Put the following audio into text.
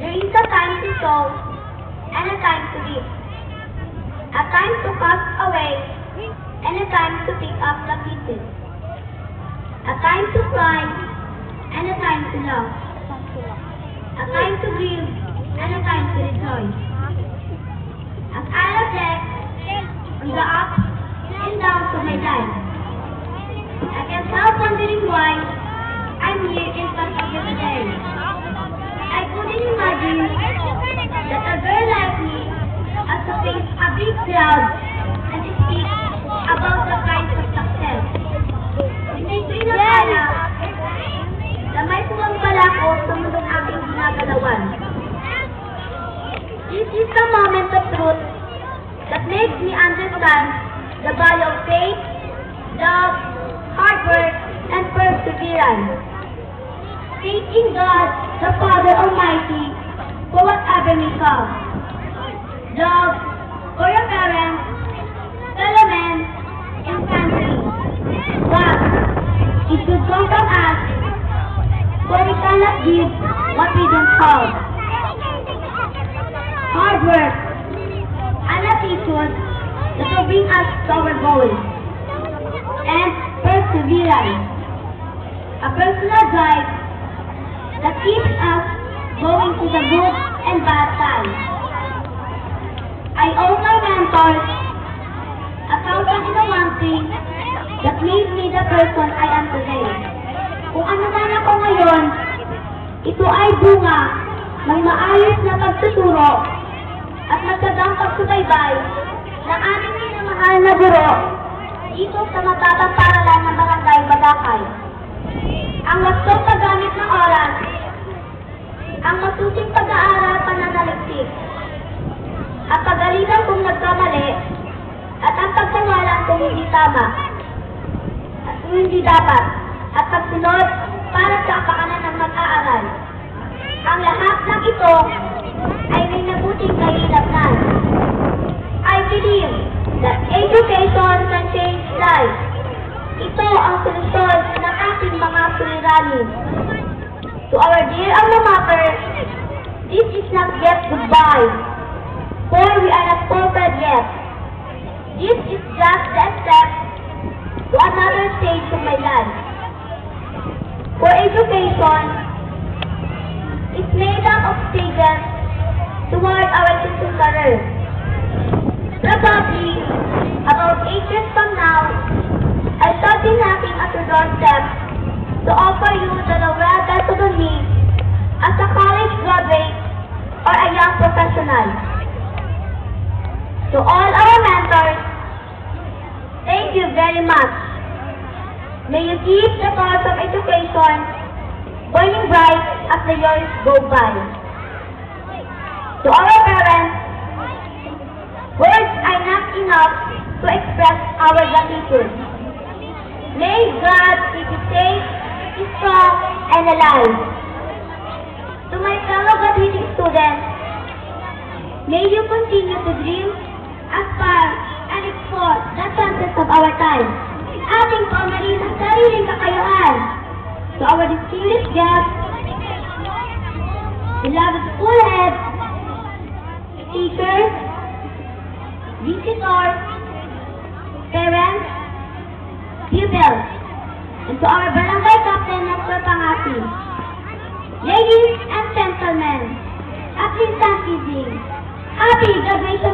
There is a time to sow and a time to reap, a time to cast away and a time to pick up the pieces, a time to cry and a time to laugh, a time to grieve and a time to rejoice. As I reflect on the ups and downs of my life, I can't help wondering why I'm here in front of you today. I couldn't imagine that a girl like me has to face a big crowd and speak about the kinds of success. Hindi ko inakala na may puwang pala ko sa mundong aking ginagalawan. This is the moment of truth that makes me understand the value of faith, love, hard work, and perseverance. Faith in God, the Father Almighty, for whatever may come. Love for your parents, fellow men, and country. But it should come from us, for we cannot give what we don't have. Hard work and attitude that will bring us to our goals. And perseverance, a personal drive that keeps us going through the good and bad times. I owe my mentors a thousand and one thing that made me the person I am today. Kung ano man ako ngayon, ito ay bunga ng maayos na pagtuturo at nagsagang pagsubaybay ng aming minamahal na guro dito sa matatang paralan ng Barangay Bagakay. Ang wastong paggamit ng oras, ang masusing pag-aaral pananaliksik, ang pagalitan kung nagkamali, at ang pagsangalan kung hindi tama, at kung hindi dapat, at pagsunod para sa kapakanan ng mag-aaral. Ang lahat ng ito ay may nabuting kahilapnan. I believe that education can change lives. Ito ang solusyon ng ating mga suliranin. To our dear alma mater, this is not yet goodbye, for we are not perfect yet. This is just the step to another stage of my life. For education is made up of stages toward our chosen career. Probably, about 8 years from now, I shall be knocking at your doorstep to offer you the laureate to me as a college graduate or a young professional. To all our mentors, thank you very much. May you keep the torch of education burning bright as the years go by. To our parents, words are not enough to express our gratitude. May God keep you safe, strong, and alive. To my fellow graduating students, may you continue to dream, aspire, and explore the chances of our time. Ating pamarin ang sariling kakayuhan. To our distinguished guests, beloved school heads, teachers, visitors, parents, pupils, and to our barangay captain at Pangasi. Ladies and gentlemen, at this time, happy graduation